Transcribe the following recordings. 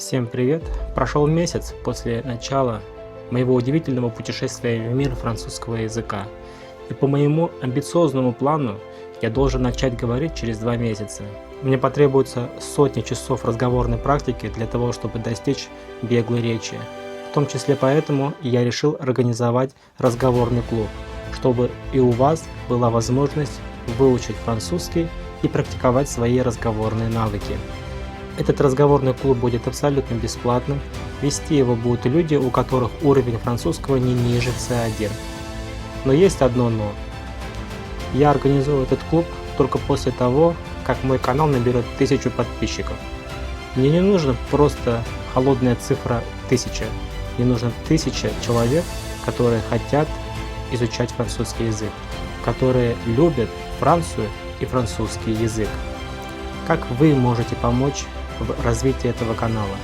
Всем привет! Прошел месяц после начала моего удивительного путешествия в мир французского языка. И по моему амбициозному плану я должен начать говорить через 2 месяца. Мне потребуется сотни часов разговорной практики для того, чтобы достичь беглой речи. В том числе поэтому я решил организовать разговорный клуб, чтобы и у вас была возможность выучить французский и практиковать свои разговорные навыки. Этот разговорный клуб будет абсолютно бесплатным. Вести его будут люди, у которых уровень французского не ниже C1. Но есть одно но. Я организую этот клуб только после того, как мой канал наберет 1000 подписчиков. Мне не нужна просто холодная цифра 1000. Мне нужно 1000 человек, которые хотят изучать французский язык, которые любят Францию и французский язык. Как вы можете помочь в развитии этого канала?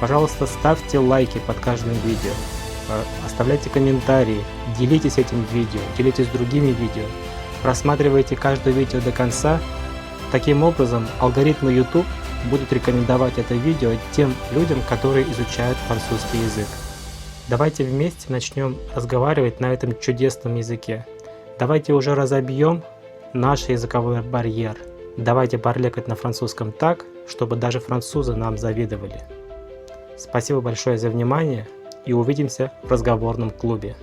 Пожалуйста, ставьте лайки под каждым видео, оставляйте комментарии, делитесь этим видео, делитесь другими видео, просматривайте каждое видео до конца. Таким образом, алгоритмы YouTube будут рекомендовать это видео тем людям, которые изучают французский язык. Давайте вместе начнем разговаривать на этом чудесном языке. Давайте уже разобьем наш языковой барьер. Давайте парлекать на французском так, чтобы даже французы нам завидовали. Спасибо большое за внимание и увидимся в разговорном клубе.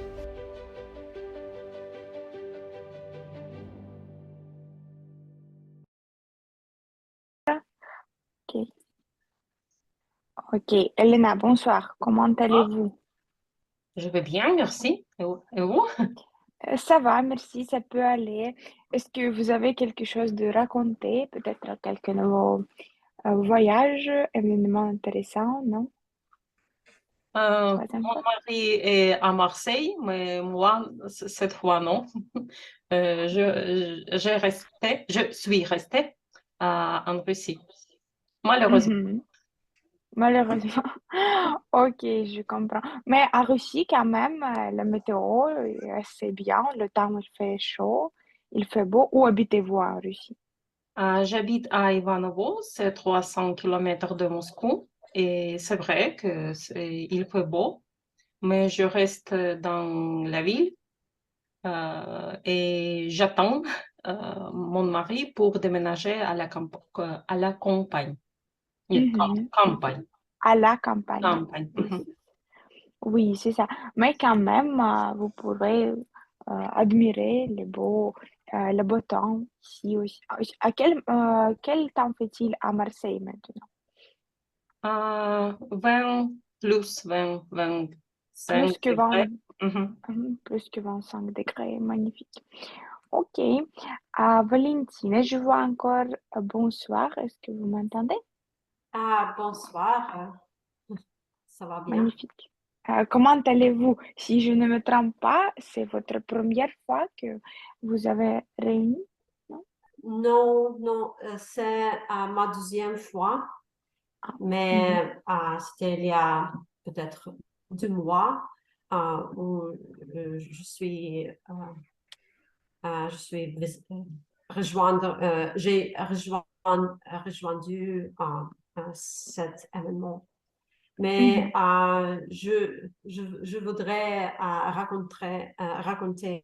Ok. Ok. Elena, bonsoir. Comment allez-vous? Je vais bien, merci. Et vous? Ça va, merci, ça peut aller. Est-ce que vous avez quelque chose de raconter? Peut-être quelques nouveaux voyages, événements intéressants, non? Pas Mon encore? mari est à Marseille, mais moi, cette fois, non. Je suis restée en Russie, malheureusement. Mhm. Malheureusement. Ok, je comprends. Mais à Russie, quand même, la météo est assez bien. Le temps, il fait chaud, il fait beau. Où habitez-vous en Russie? J'habite à Ivanovo, c'est 300 km de Moscou, et c'est vrai que il fait beau, mais je reste dans la ville et j'attends mon mari pour déménager à la campagne. Mhm. Campagne. À la campagne. Campagne. Oui. Oui, c'est ça. Mais quand même, vous pourrez admirer le beau temps ici aussi. Quel temps fait-il à Marseille maintenant? 20 plus 20, 25 Plus que degrés. 20, plus que 25 degrés, magnifique. Ok. Valentine, je vois encore bonsoir. Est-ce que vous m'entendez? Bonsoir, ça va bien? Magnifique. Comment allez-vous? Si je ne me trompe pas, c'est votre première fois que vous avez réuni, non? Non, non, c'est ma deuxième fois, Mhm. mais c'était il y a peut-être 2 mois où je suis j'ai rejoindu cet événement. Mais Mhm. je voudrais raconter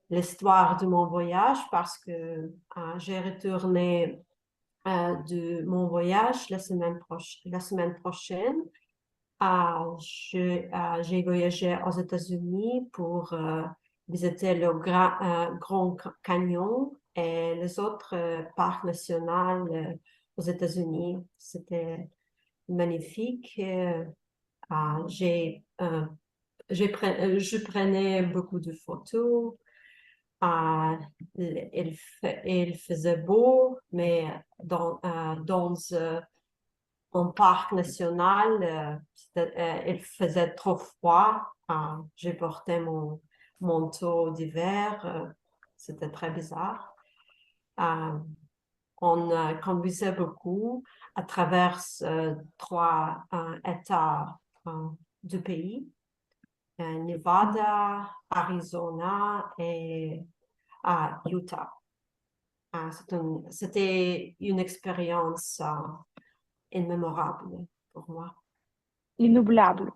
l'histoire de mon voyage parce que j'ai retourné de mon voyage la semaine prochaine. J'ai voyagé aux États-Unis pour visiter le Grand Canyon et les autres parcs nationaux aux États-Unis. C'était magnifique. Je prenais beaucoup de photos. Il faisait beau, mais dans un parc national, il faisait trop froid. J'ai porté mon manteau d'hiver. C'était très bizarre. On conduisait beaucoup à travers 3 États du pays, Nevada, Arizona et Utah. C'était une expérience immémorable pour moi. Inoubliable.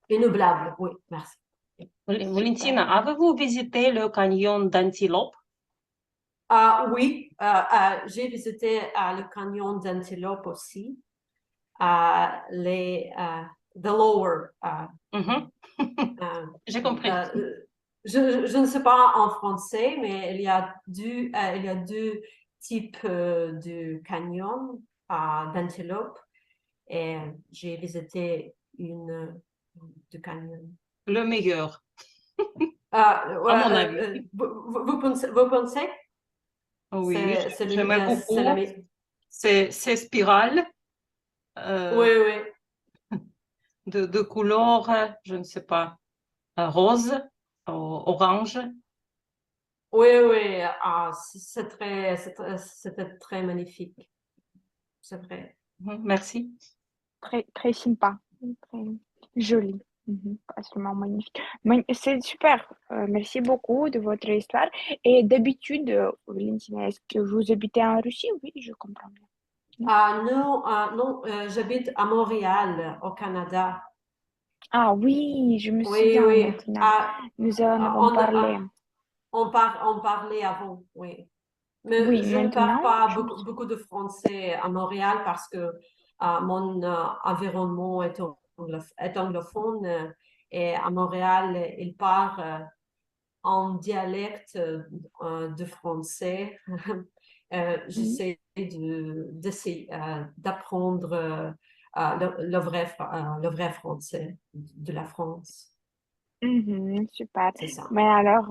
Inoubliable, oui, merci. Valentina, avez-vous visité le canyon d'Antilope? Oui, j'ai visité le canyon d'Antilope aussi. The lower. J'ai compris. Je ne sais pas en français, mais il y a deux types de canyons d'Antilope et j'ai visité une de canyon. Le meilleur, à mon avis. Vous pensez? Oui, C'est j'aimais c'est la beaucoup. C'est spirale Oui, oui. de couleur, je ne sais pas, rose, orange. Oui, oui. C'était très magnifique. C'est vrai. Merci. Très, très sympa, très joli. Absolument magnifique. C'est super. Merci beaucoup de votre histoire. Et d'habitude, Valentina, est-ce que vous habitez en Russie? Oui, je comprends bien. Non, j'habite à Montréal, au Canada. Ah oui, je me Oui, souviens oui. maintenant. Nous en avons parlé. On parlait avant, oui. Mais Oui, je ne parle maintenant, pas je me souviens. beaucoup de français à Montréal parce que mon environnement est anglophone et à Montréal, il parle en dialecte de français. Mhm. J'essaie d'apprendre le vrai français de la France. Super. C'est ça. Mais alors,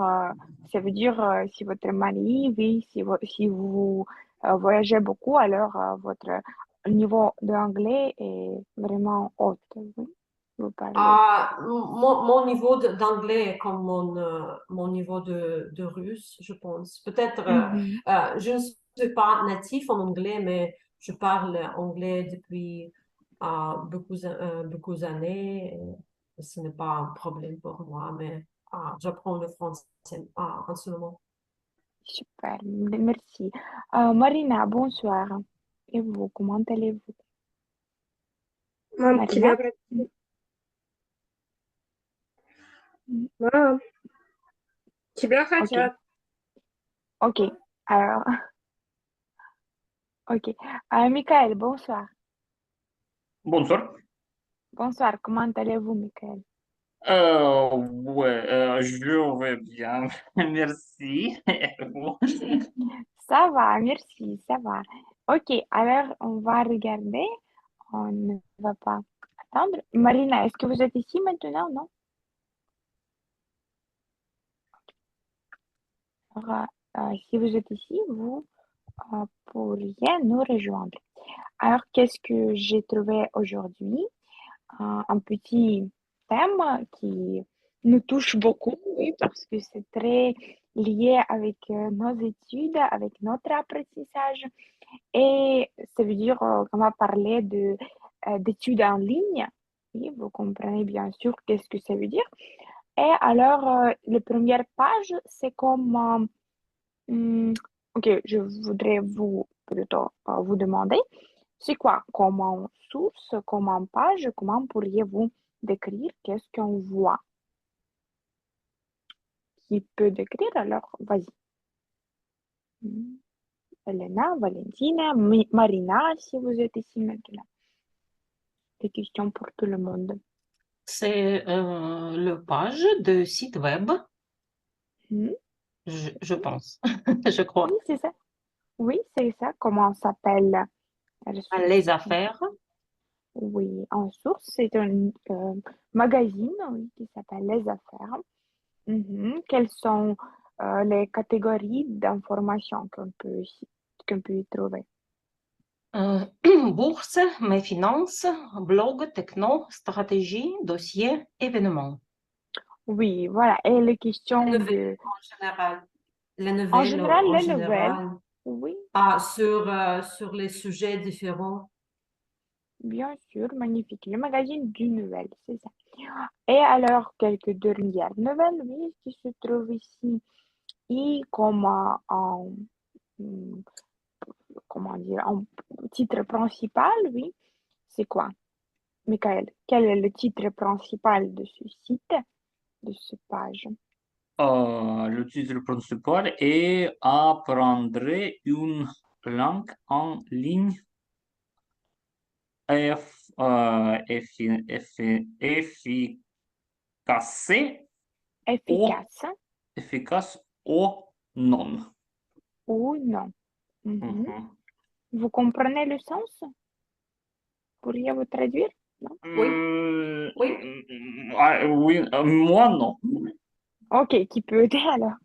ça veut dire, si votre mari, oui, si vous voyagez beaucoup, alors votre niveau d'anglais est vraiment haut, oui, vous parlez. Mon niveau d'anglais est comme mon niveau de russe, je pense. Peut-être, Mhm. je ne suis pas natif en anglais, mais je parle anglais depuis beaucoup d'années. Et ce n'est pas un problème pour moi, mais j'apprends le français en ce moment. Super, merci. Marina, bonsoir. Et vous, comment allez-vous? Мам, Marina? Мам, тебя Ok, хотят. ok. Alors, ok. Michael, bonsoir. Bonsoir. Bonsoir, comment allez-vous, Michael? Ouais, je vais bien, merci. Et vous? Ça va, merci, ça va. Ok, alors on va regarder. On ne va pas attendre. Marina, est-ce que vous êtes ici maintenant, non? Alors, si vous êtes ici, vous pourriez nous rejoindre. Alors, qu'est-ce que j'ai trouvé aujourd'hui? Un petit thème qui nous touche beaucoup, oui, parce que c'est très lié avec nos études, avec notre apprentissage. Et ça veut dire qu'on va parler d'études en ligne. Oui, vous comprenez bien sûr qu'est-ce que ça veut dire. Et alors, la première page, c'est comme... ok, je voudrais plutôt vous demander, c'est quoi comment source, comment page, comment pourriez-vous décrire qu'est-ce qu'on voit? Qui peut décrire alors? Vas-y. Elena, Valentina, Marina, si vous êtes ici maintenant. Des questions pour tout le monde. C'est le page de site web, Hmm. je pense, je crois. Oui, c'est ça. Oui, c'est ça. Comment s'appelle la ressource? Les affaires. Oui, en source, c'est un magazine oui, qui s'appelle Les Affaires. Quelles sont les catégories d'informations qu'on peut y trouver? Bourse, mes finances, blog, techno, stratégie, dossier, événements. Oui, voilà. Et les Les questions nouvelles de... en général. Les En nouvelles général, en les nouvelles. général. Oui, Sur les sujets différents. bien sûr, magnifique. Le magazine du Nouvelle, c'est ça. Et alors, quelques dernières nouvelles, oui, qui se trouvent ici. Et comme comment dire, titre principal, oui, c'est quoi? Michael, quel est le titre principal de ce site, de cette page? Le titre principal est Apprendre une langue en ligne efficace Efficace efficace ou non. ou non? Mhm. Mhm. Vous comprenez le sens? Pourriez-vous traduire? Non? Oui. Oui. Oui, moi non. Ok, qui peut aider alors?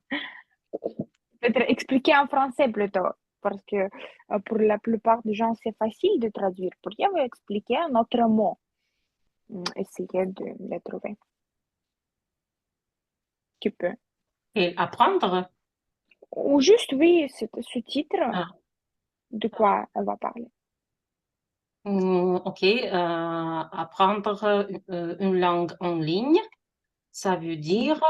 Peut-être expliquer en français plutôt, parce que pour la plupart des gens, c'est facile de traduire. Pourriez-vous expliquer un autre mot? Essayez de le trouver. Tu peux. Et apprendre, Ou juste, oui, ce titre, Ah. de quoi elle va parler? Ok, apprendre une langue en ligne, ça veut dire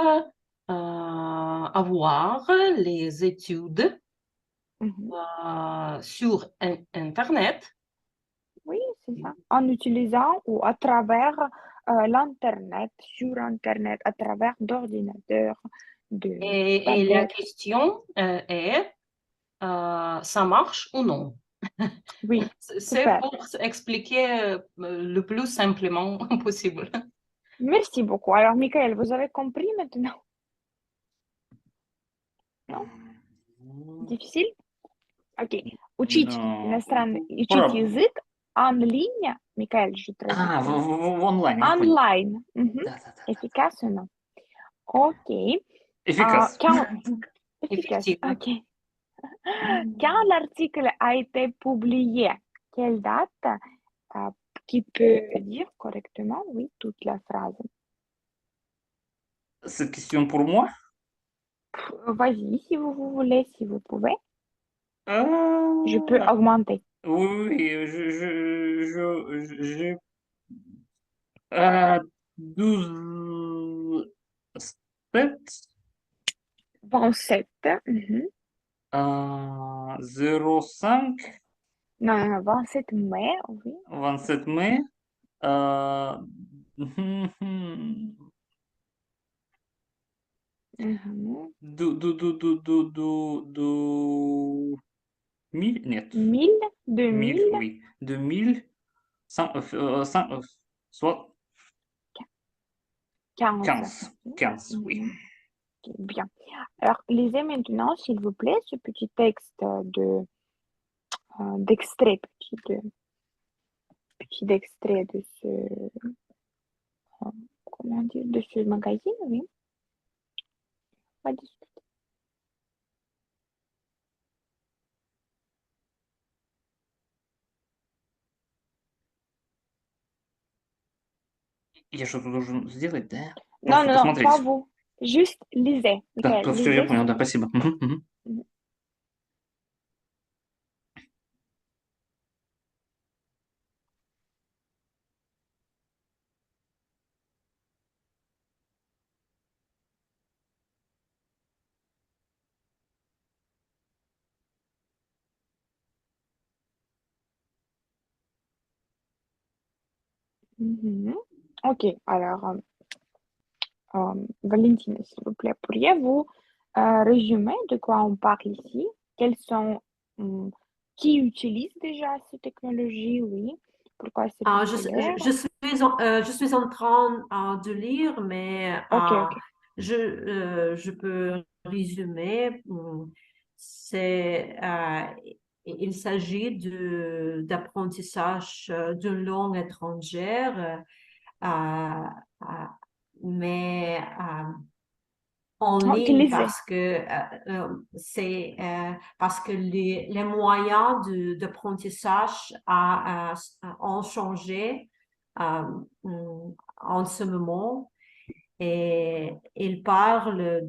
avoir les études Mhm. sur Internet Oui, c'est ça. En utilisant ou à travers l'Internet, sur Internet, à travers d'ordinateurs, de et la tablettes. question est, ça marche ou non? Oui, C'est super. pour expliquer le plus simplement possible. Merci beaucoup. Alors, Michael, vous avez compris maintenant? Non? Difficile? Окей. Учить Пробуй. язык онлайн, Микаэль, je traduis pour vous. В онлайне, я понял. Онлайн. Да. Efficace ou non? Ok. Efficace. Efficace. Effectivement. Ok. Quand l'article a été publié, quelle date qui peut dire correctement, oui, toute la phrase? C'est question pour moi? Vas-y, si vous voulez, si vous pouvez. Je peux Ah, augmenter. oui, j'ai 12, 7, 27. 05, Non, 27 mai, oui. 27 mai, Mhm. Mille, нет, 1000, 1000, 2000, oui, 2000, soit 15. 15, oui. Ok, bien. Alors, lisez maintenant, s'il vous plaît, ce petit texte d'extrait, petit d'extrait de ce, comment dire, de ce magazine, oui. On va discuter. Я что-то должен сделать, да? Non, Просто non, non, pas посмотреть. vous. Juste lisez. Да, Michael, все, я lisez, понял, s'il да, vous plaît. спасибо. Mhm. Mhm. Ok, alors, Valentine, s'il vous plaît, pourriez-vous résumer de quoi on parle ici? Quels sont, qui utilise déjà ces technologies, oui? Pourquoi c'est populaire? Je suis en train de lire, mais Ok, ok. je peux résumer. Il s'agit d'apprentissage d'une langue étrangère, euh, mais en Ok, ligne lisez. parce que les moyens d'apprentissage ont changé euh, en ce moment et il parle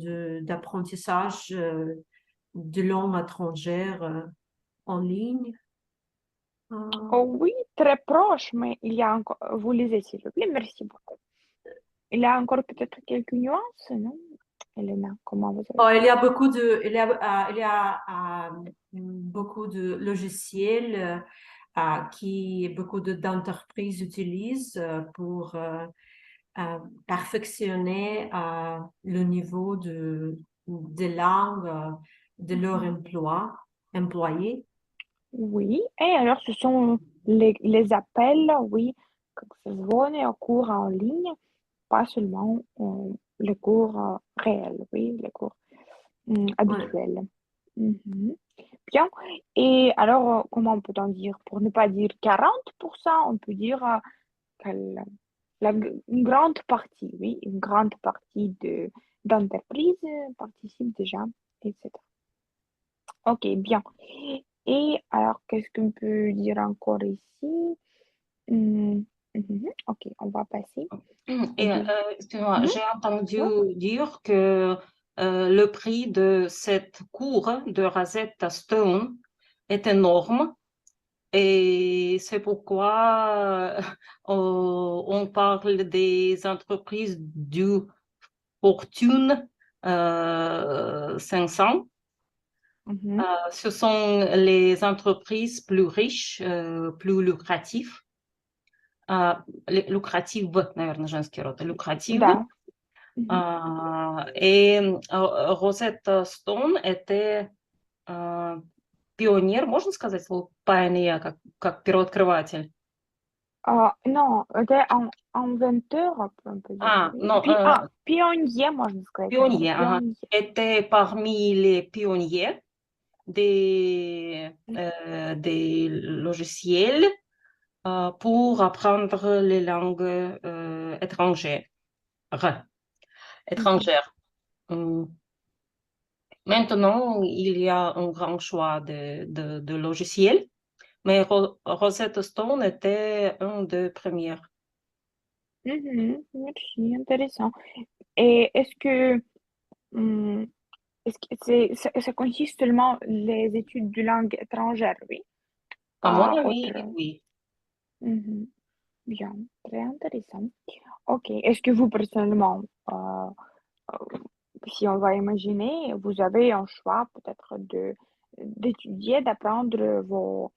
d'apprentissage de langue étrangère en ligne. Oh oui, très proche, mais il y a encore, vous lisez s'il vous plaît, merci beaucoup. Il y a encore peut-être quelques nuances, non? Elena, comment vous avez Oh, fait? il y a beaucoup de logiciels qui beaucoup d'entreprises utilisent pour perfectionner le niveau de langue de leurs employés. Oui, et alors ce sont les appels, oui, как созвоны, cours en ligne, pas seulement les cours réels, oui, les cours habituels. Mhm. Bien. Et alors, comment peut-on dire? Pour ne pas dire 40%, on peut dire une grande partie, oui, une grande partie d'entreprises participent déjà, etc. Ok, bien. Et alors, qu'est-ce qu'on peut dire encore ici? Ok, on va passer. Et, au- excuse-moi, Mhm, j'ai entendu ouais. dire que le prix de cette cour de Rosetta Stone est énorme et c'est pourquoi on parle des entreprises du Fortune 500. Mhm. Ce sont les entreprises plus riches, plus lucratives. Lucrative, наверное, женский род, lucrative. Да. Мгм. И Rosetta Stone était пионер, можно сказать слово pioneer, как первооткрыватель? Non, это inventeur, on peut dire, oui. Non, Pionnier, можно сказать, pionnier, наверное, pionnier. était parmi les pionniers des logiciels pour apprendre les langues étrangères. Maintenant, il y a un grand choix de logiciels, mais Rosetta Stone était un des premiers. Merci, intéressant. Et hum, est-ce que ça consiste seulement les études de langue étrangère, oui? À mon Pas avis, autre. oui. Mhm. Bien, très intéressant. Ok, est-ce que vous personnellement, euh, si on va imaginer, vous avez un choix peut-être d'étudier, d'apprendre vos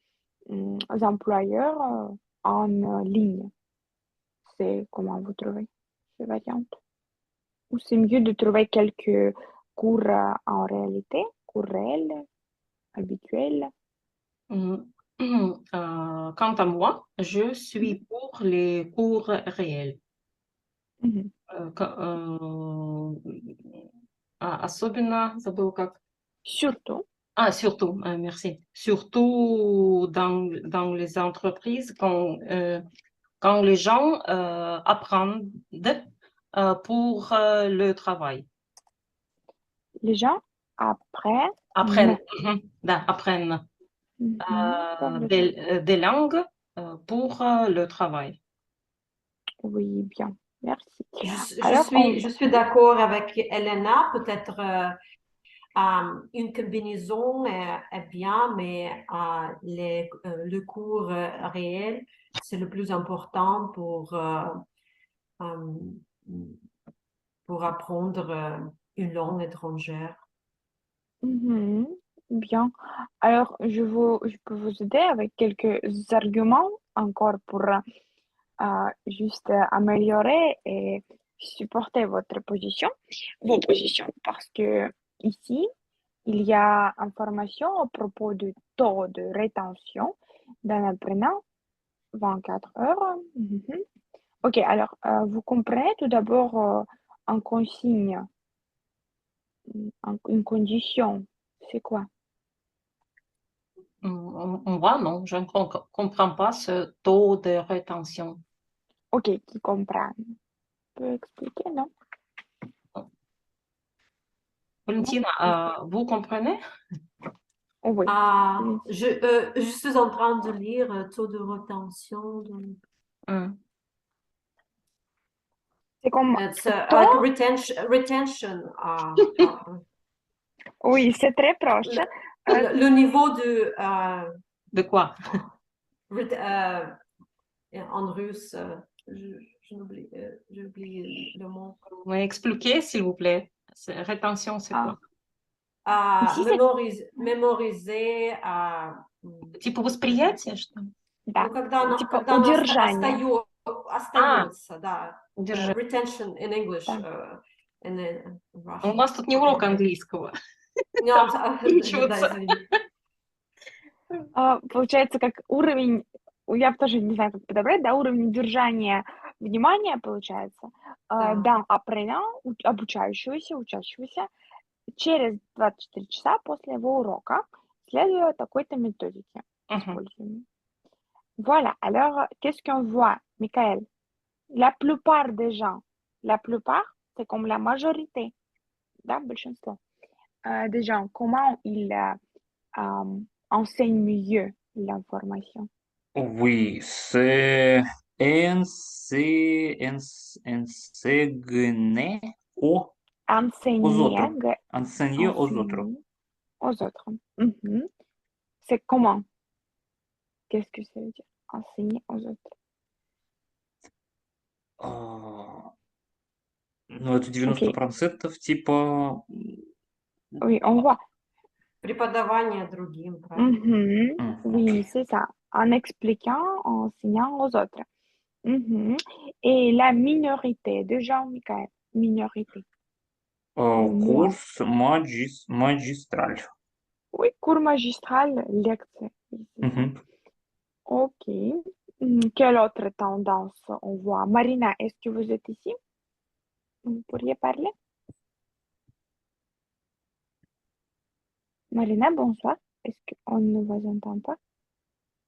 employeurs en ligne. C'est comment vous trouvez ces variantes? Ou c'est mieux de trouver quelques cours en réalité, cours réels, habituels? Quant à moi, je suis pour les cours réels. Mhm. Особенно, забыл как. Surtout. Surtout, merci. Surtout dans les entreprises, quand les gens apprennent pour le travail. Les gens apprennent Apprennent, apprennent pour le travail. des langues pour le travail. Oui, bien, merci. Je Alors, on... suis d'accord avec Elena, peut-être une combinaison est bien, mais le cours réel, c'est le plus important pour apprendre une langue étrangère. Mhm, bien. Alors, je peux vous aider avec quelques arguments encore pour juste améliorer et supporter vos positions, parce que ici, il y a information à propos du taux de rétention d'un apprenant 24 heures. Mhm. Ok, alors, vous comprenez tout d'abord en consigne, une condition, c'est quoi? Moi, non, je ne comprends pas ce taux de rétention. Ok, qui comprend. Peut expliquer, non? Valentina, vous comprenez? Oui. Je suis en train de lire taux de rétention. C'est comme It's taux. retention. Oui, c'est très proche. Le niveau de De quoi? en russe, j'ai oublié le mot. Vous m'expliquez, s'il vous plaît. Rétention, c'est quoi? Ici, c'est Mémoriser. Типа восприятие, что ли? Да. Типа когда оно удержание. остается, да. Держи. Retention in English, Да. in У Russian. нас тут не урок английского. Да, извини. Получается, как уровень, я тоже не знаю, как подобрать, да, уровень удержания внимания, получается. Да. D'un apprenant, обучающегося, учащегося, через 24 часа после его урока, следуя такой-то методике используемой. Voilà. Alors, qu'est-ce qu'on voit, Michael? La plupart des gens, la plupart, c'est comme la majorité, да, большинство des gens, comment ils enseignent mieux l'information? Oui, c'est enseigner aux Enseigner, autres. Enseigner aux autres. enseigner aux autres. Mhm. C'est comment? Qu'est-ce que ça veut dire? Enseigner aux autres. Ну, это 90% типа... Oui, on voit. Преподавание другим, правильно? Mhm. Oui, окей. c'est ça. En expliquant, en enseignant aux autres. Mhm. Et la minorité de gens, Michael, minorité. Moi. Курс магистраль. Oui, cours magistral, lecture. Oui, c'est ça. Мгм. Ok. Quelle autre tendance on voit? Marina, est-ce que vous êtes ici? Vous pourriez parler? Marina, bonsoir. Est-ce qu'on ne vous entend pas?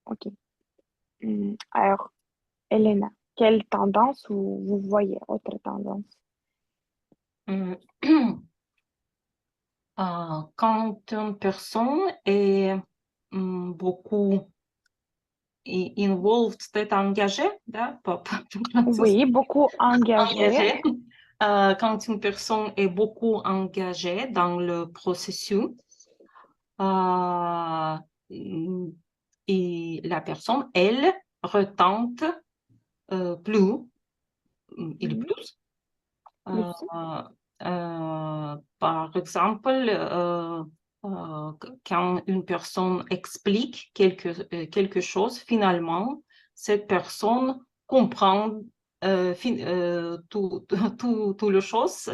Ok. Alors, Elena, quelle tendance vous voyez? Autre tendance? Quand une personne est beaucoup involved, c'est engagé, да, Oui, beaucoup engagé. engagé. Quand une personne est beaucoup engagée dans le processus, et la personne, elle, retente plus, il Mhm. plus. Plus. Par exemple, quand une personne explique quelque chose, finalement, cette personne comprend tout le chose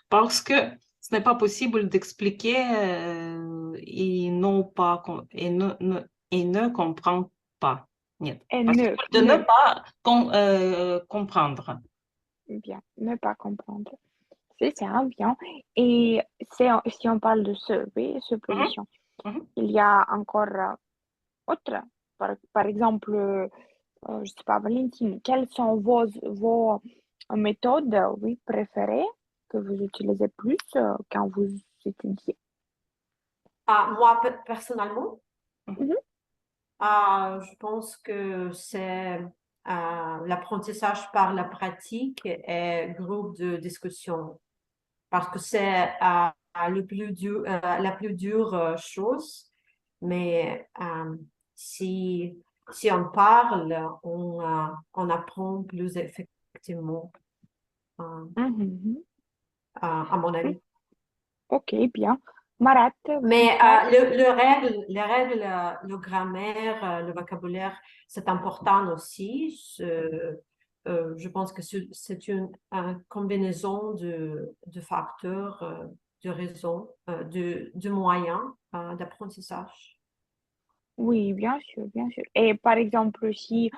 parce que ce n'est pas possible d'expliquer et ne comprend pas. Нет. Et Possible de ne pas comprendre. bien, ne pas comprendre. C'est ça, bien. Et si on parle de ce, oui, supposition, Mhm. il y a encore autre. Par exemple, je sais pas, Valentine, quelles sont vos méthodes, oui, préférées que vous utilisez plus quand vous étudiez? Moi, personnellement, Mhm. je pense que c'est l'apprentissage par la pratique et groupe de discussion. Parce que c'est la plus dure chose. Mais si on parle, on apprend plus effectivement, Mhm. à mon avis. Ok, bien. Marat, Mais bonsoir. les règles, le grammaire, le vocabulaire, c'est important aussi. Je pense que c'est une combinaison de facteurs, de raisons, de moyens d'apprentissage. Oui, bien sûr, bien sûr. Et par exemple, si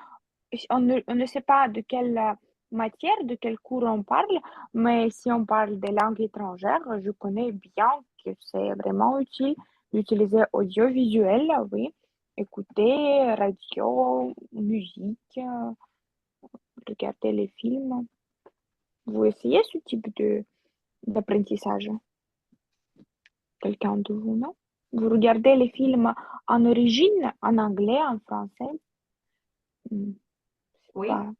on ne sait pas de quelle matière, de quel cours on parle, mais si on parle des langues étrangères, je connais bien que c'est vraiment utile d'utiliser audiovisuel, oui, écouter radio, musique, regarder les films. Vous essayez ce type d'apprentissage? Quelqu'un de vous, non? Vous regardez les films en origine, en anglais, en français? Oui, Pas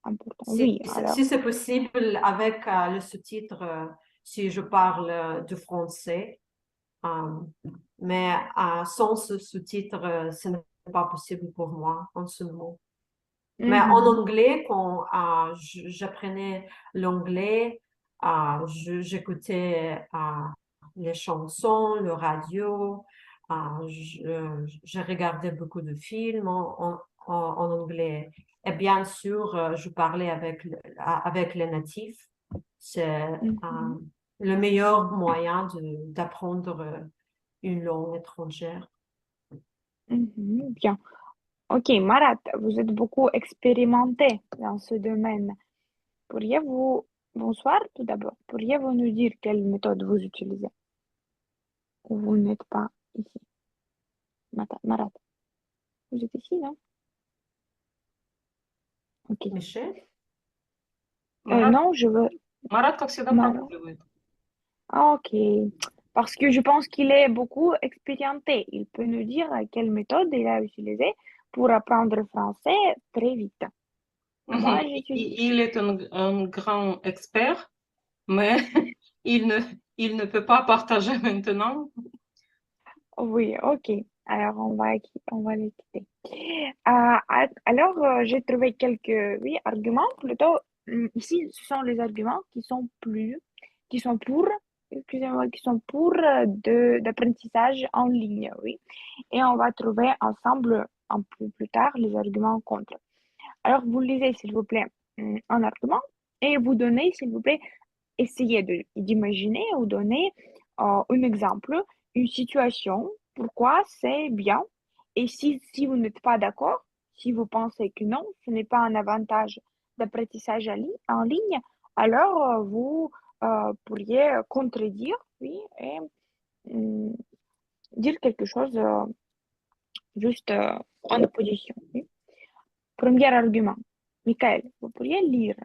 important. Oui, alors. si c'est possible avec le sous-titre, si je parle du français. Mais sans ce sous-titre, ce n'est pas possible pour moi en ce moment. Mais en Mhm. anglais, quand j'apprenais l'anglais, j'écoutais les chansons, le radio, je regardais beaucoup de films en anglais. Et bien sûr, je parlais avec les natifs. C'est le meilleur moyen d'apprendre une langue étrangère. Bien. Ok, Marat, vous êtes beaucoup expérimenté dans ce domaine. Pourriez-vous, bonsoir tout d'abord, pourriez-vous nous dire quelle méthode vous utilisez? Ou vous n'êtes pas ici? Marat, vous êtes ici, non? Ok. Michel? Non, je veux... Марат, как всегда, Marat. прогуливает. Ah, ok. Parce que je pense qu'il est beaucoup expérimenté. Il peut nous dire quelle méthode il a utilisée pour apprendre le français très vite. Moi, Мгм. j'utilise... Il est un grand expert, mais il ne peut pas partager maintenant. Oui, ok. Alors, on va les quitter. Alors, j'ai trouvé quelques, oui, arguments plutôt. Ici, ce sont les arguments qui sont pour, excusez-moi, qui sont pour d'apprentissage en ligne, oui. Et on va trouver ensemble un peu plus tard les arguments contre. Alors, vous lisez, s'il vous plaît, un argument et vous donnez, s'il vous plaît, essayez d'imaginer ou donner un exemple, une situation, pourquoi c'est bien. Et si vous n'êtes pas d'accord, si vous pensez que non, ce n'est pas un avantage d'apprentissage en ligne, alors vous pourriez contredire, oui, et dire quelque chose juste en opposition. Oui. Premier argument. Michael, vous pourriez lire.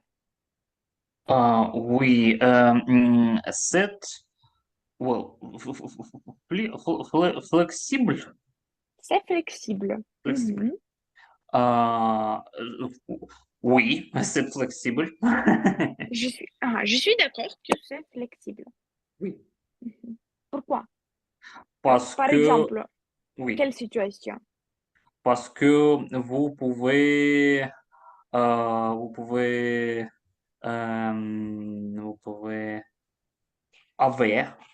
Oui, set, well, flexible. C'est flexible. Flexible. Mhm. Oui, c'est flexible. Je suis d'accord que c'est flexible. Oui. Mhm. Pourquoi? Parce Par que, exemple, oui, quelle situation? parce que vous pouvez avoir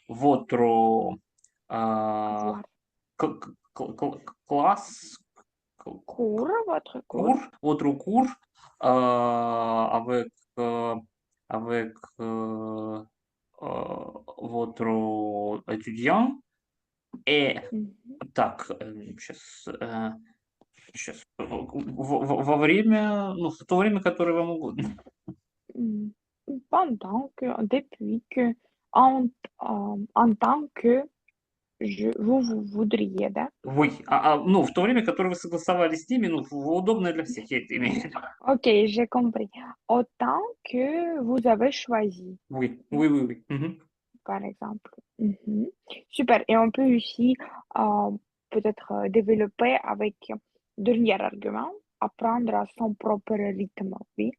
votre Avoir classe, votre cours. votre cours avec, avec votre étudiant. Et Mhm. так, сейчас, во время, ну, в то время, которое вам угодно. Mm. Pendant que, depuis que, en tant que vous voudriez, да? Oui, ну, в то время, которое вы согласовали с ними, ну, удобное для всех, я это имею в виду. Ok, j'ai compris. Autant que vous avez choisi, Oui, oui, oui, oui, oui. Mhm. par exemple. Mhm. Super. Et on peut aussi peut-être développer avec dernier argument, apprendre à son propre rythme, oui.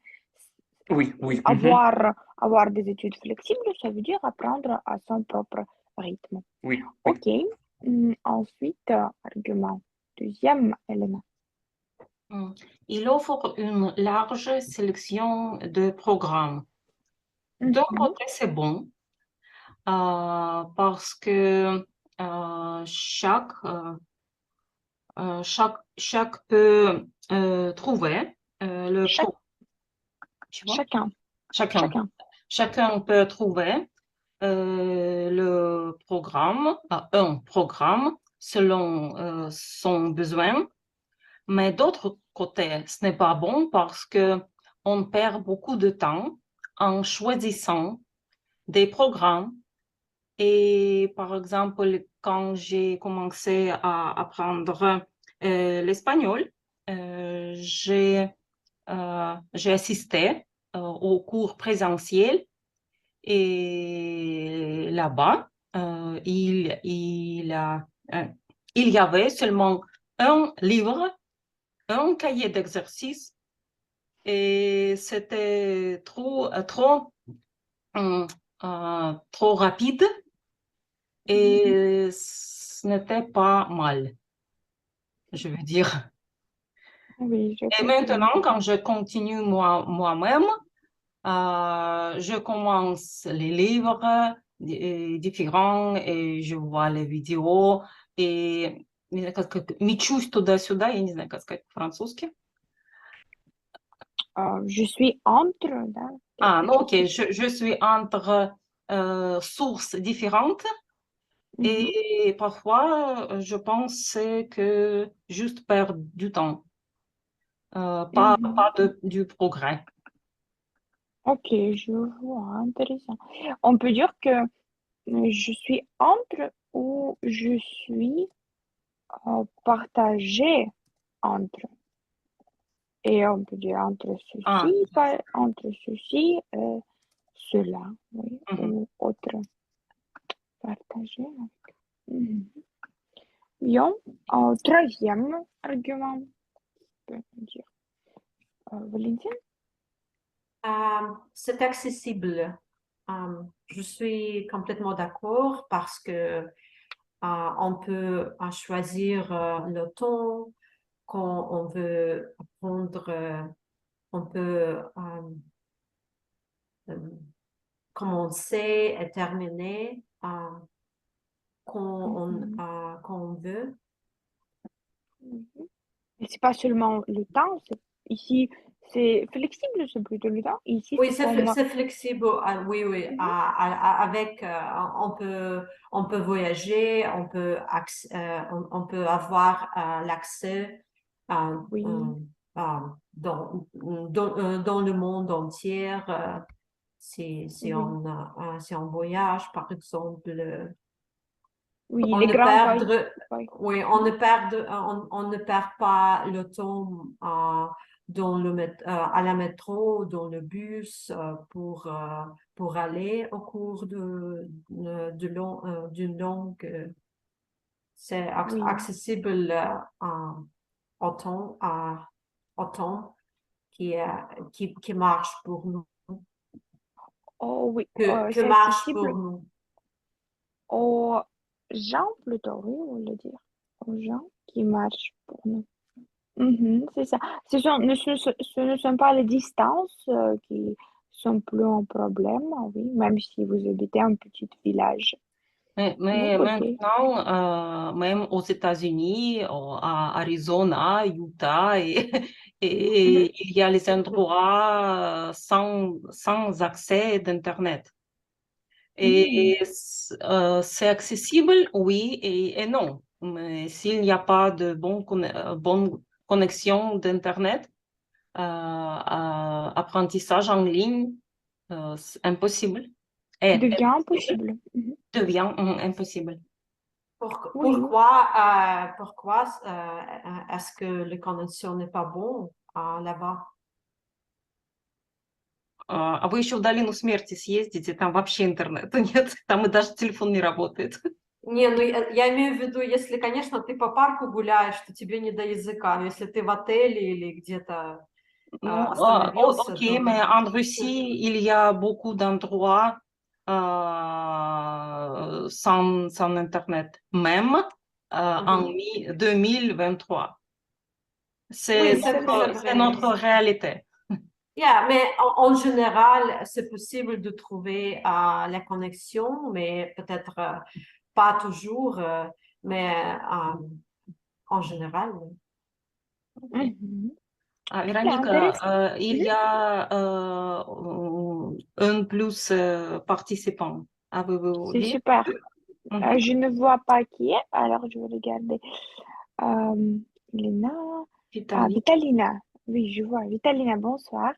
Oui, oui. Mhm. Avoir des études flexibles, ça veut dire apprendre à son propre rythme. Oui, oui. Ok. Ensuite, argument. Deuxième élément. Il offre une large sélection de programmes. D'un Mhm. côté, c'est bon parce que chaque peut trouver le Chaque, tu vois? chacun, Chacun. chacun. Chacun peut trouver le programme, un programme selon son besoin. Mais d'autre côté, ce n'est pas bon parce que on perd beaucoup de temps en choisissant des programmes. Et par exemple, quand j'ai commencé à apprendre l'espagnol, j'ai assisté aux cours présentiels et là-bas, il y avait seulement un livre, un cahier d'exercice et c'était trop rapide et ce n'était pas mal, je veux dire. Oui, je Et comprends. maintenant, quand je continue moi-même, je commence les livres différents et je vois les vidéos et не знаю, как сказать, мечусь туда-сюда, я не знаю, как сказать по-французски. Je suis entre, да, Ah, quelque non, chose ok, comme ça. je suis entre sources différentes Mhm. et parfois je pense que juste perdre du temps, pas Mhm. du progrès. Ok, je vois, intéressant. On peut dire que je suis entre ou je suis partagé entre. Et on peut dire Ah, entre ceci et cela, oui, mhm. ou autre. Partagé. Mhm. Bien. Troisième argument, je peux dire. Valentine? C'est accessible. Je suis complètement d'accord parce que on peut choisir le ton quand on veut apprendre, on peut commencer et terminer Mhm. quand on veut. Mhm. Et c'est pas seulement le temps, ici, c'est flexible, c'est plutôt le temps. Ici, Oui, c'est comme, c'est flexible. Oui, oui. Mhm. Avec, on peut voyager, on peut avoir l'accès oui, dans le monde entier. Si oui, si on voyage, par exemple, oui, on les ne grands pays. perdre, Oui. oui, on ne perd pas le temps à la métro, dans le bus pour aller au cours d'une langue. C'est Oui. accessible autant, autant qui marche pour nous, Oh oui, que c'est marche pour accessible nous. aux gens plutôt, oui, on le dire. Aux gens qui marchent pour nous. Mhm, c'est ça. Ce ne sont pas les distances qui sont plus un problème, oui, même si vous habitez un petit village. Vous Mais pouvez. maintenant, même aux États-Unis, à Arizona, Utah, Mhm, et il y a les endroits sans accès d'Internet. mhm. Et c'est accessible, oui et non. Mais s'il n'y a pas de bonne connexion d'Internet, apprentissage en ligne, c'est impossible. Devient impossible. Mhm. Devient impossible. Oui. Pourquoi est-ce que la connexion n'est pas bon là-bas? А вы еще в долину смерти съездите, там вообще интернета нет, там и даже телефон не работает. Не, ну я имею в виду, если, конечно, ты по парку гуляешь, то тебе не до языка, но если ты в отеле или где-то Ну, остановился, окей, mais en Russie, il y a beaucoup d'endroits sans Internet, même en 2023. Oui, c'est vrai. C'est notre réalité. Yeah, mais en général, c'est possible de trouver la connexion, mais peut-être pas toujours, mais en général. Mhm. Ah, C'est intéressant. Véronique, il y a un plus participant. Avez-vous C'est dit? super. Mhm. Je ne vois pas qui est, alors je vais regarder. Euh, Lina. Ah, Vitaly. Vitalina. Oui, je vois. Vitalina, bonsoir.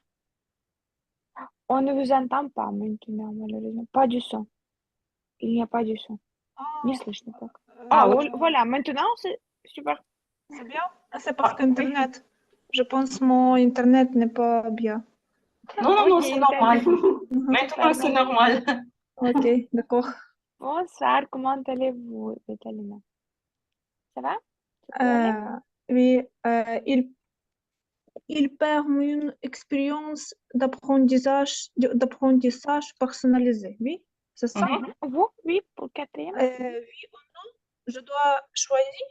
On ne vous entend pas maintenant, malheureusement. Pas du son. Il n'y a pas de son. Не слышно так. Ah, voilà, maintenant c'est super. C'est bien. C'est parce Oui, qu'Internet. Je pense mon Internet n'est pas bien. Non, ok, c'est normal. Vitalina. Mhm. Maintenant, Super, c'est merci. normal. Ok, d'accord. Bonsoir, comment allez-vous, Vitalina? Ça va? Tout va bien? Euh, oui, il permet une expérience d'apprentissage personnalisé. Oui, c'est ça. Mhm. Vous? Oui, pour quatrième? Oui, je dois choisir.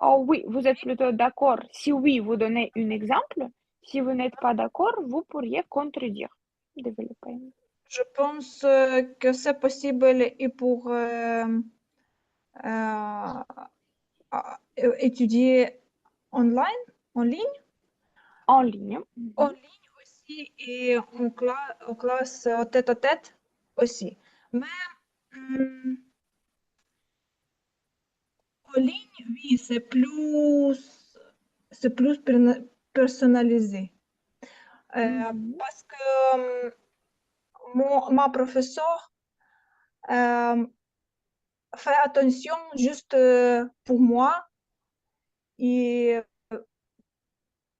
Oh oui, vous êtes plutôt d'accord. Si oui, vous donnez un exemple. Si vous n'êtes pas d'accord, vous pourriez contredire. Développer. Je pense que c'est possible et pour étudier online, en ligne, En ligne. en ligne aussi et en classe tête-à-tête aussi. Mais en ligne, oui, c'est plus personnalisé. Parce que ma professeure fait attention juste pour moi et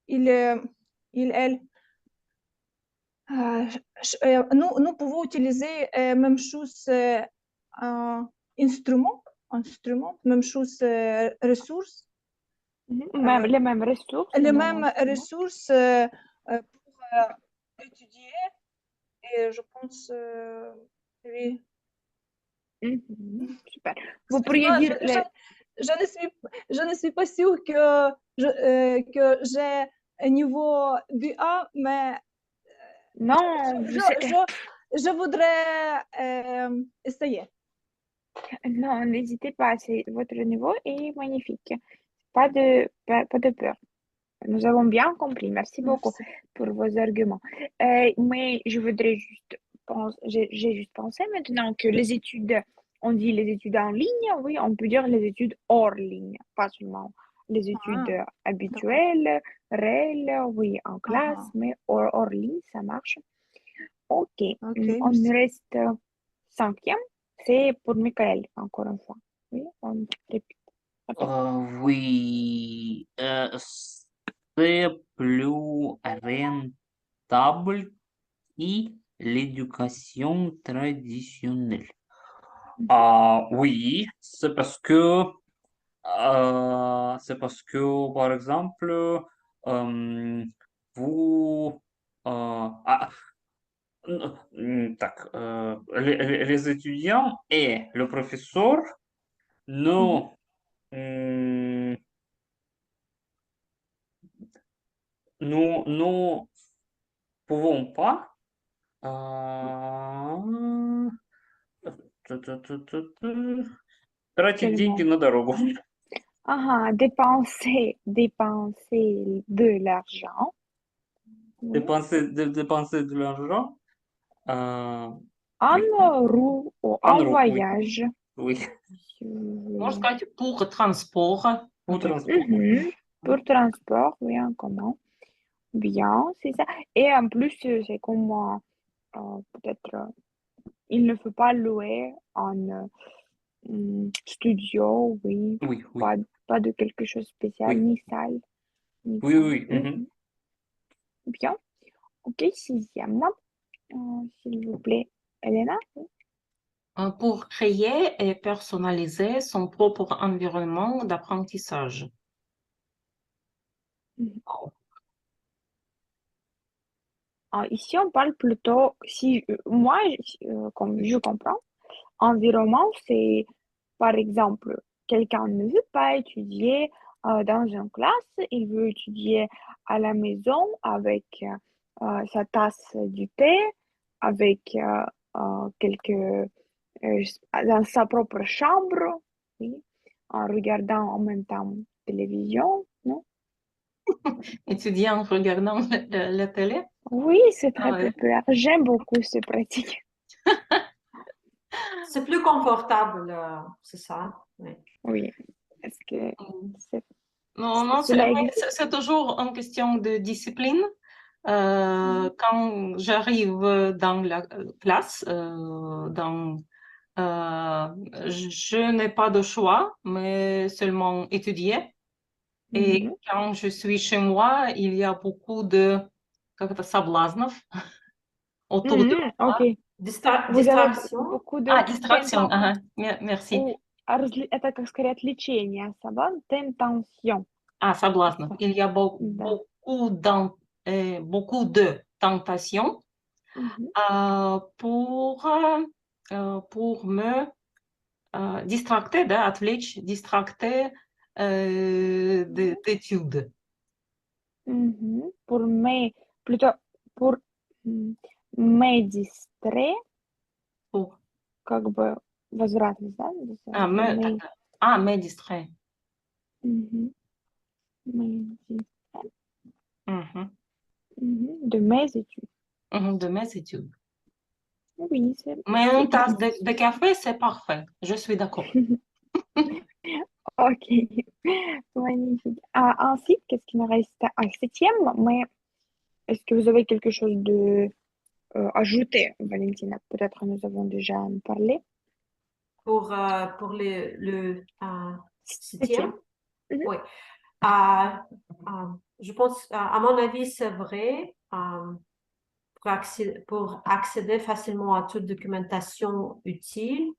elle, nous pouvons utiliser même chose instrument, même chose ressources, Même, les mêmes ressources, les les mêmes instruments. ressources pour étudier et je pense oui. Super. Vous pourriez Excuse-moi, dire les... je ne suis pas sûre que j'ai un niveau B1, mais Non, je voudrais essayer. non, n'hésitez pas, votre niveau est magnifique. Pas de peur. Nous avons bien compris. Merci beaucoup Merci. pour vos arguments. Mais je voudrais juste j'ai juste pensé maintenant que les études, on dit les études en ligne, oui, on peut dire les études hors ligne, pas seulement les études D'accord. habituelles, réelles, oui, en classe, mais hors ligne, ça marche. Ok, Ok, on merci. reste cinquième, c'est pour Michael, encore une fois. Oui, on répète. Oui, c'est plus rentable que l'éducation traditionnelle. Oui, c'est parce que, par exemple, vous, так, les étudiants et le professeur ne, м, nous pouvons pas тратить деньги Tellement. на дорогу. Dépenser de l'argent. Oui. Dépenser de l'argent En oui, roue ou en en route, oui, voyage. oui, Можно сказать, pour transport. pour transport, oui. Mhm. Pour transport, oui, en commun. Bien, c'est ça. Et en plus, c'est comme peut-être, il ne faut pas louer en studio, oui. Oui, oui, Pas de quelque chose de spécial, oui, ni salle, ni oui, ça. oui, Mhm. Bien. Ok, sixième. S'il vous plaît, Elena. Pour créer et personnaliser son propre environnement d'apprentissage. Ici, on parle plutôt, si moi, comme je comprends, environnement, c'est par exemple, quelqu'un ne veut pas étudier dans une classe, il veut étudier à la maison avec sa tasse du thé, avec dans sa propre chambre, oui, en regardant en même temps télévision, non? Étudier en regardant la télé. Oui, c'est très Ouais. populaire. J'aime beaucoup cette pratique. C'est plus confortable, c'est ça. Oui. Oui, parce que c'est- Non, cela existe. c'est toujours une question de discipline. Quand j'arrive dans la classe, je n'ai pas de choix, mais seulement étudier. Et Mhm. quand je suis chez moi, il y a beaucoup de как это, соблазнов autour de Mhm, moi. ok. Vous avez Distraction. beaucoup de Distraction. Ага, merci. это, как сказать, отвлечение, tentation. Соблазнов. Il y a Да. beaucoup de tentations Мгм. pour me distracter, да, отвлечь, distracter d'études. Мгм. Plutôt, pour me distrait, Pour, как бы возвратность, да? me, Me, me distraire. Mhm. Magnifique. Mhm. De mes études. De mes études. Oui, c'est Mais c'est une tasse bien. de café, c'est parfait. Je suis d'accord. Ok, magnifique. Ensuite, qu'est-ce qui me reste? Un septième, mais est-ce que vous avez quelque chose de ajouté, Valentina? Peut-être nous avons déjà parlé. Pour septième, Septième. Mhm. oui. Je pense, à mon avis, c'est vrai, pour accéder facilement à toute documentation utile,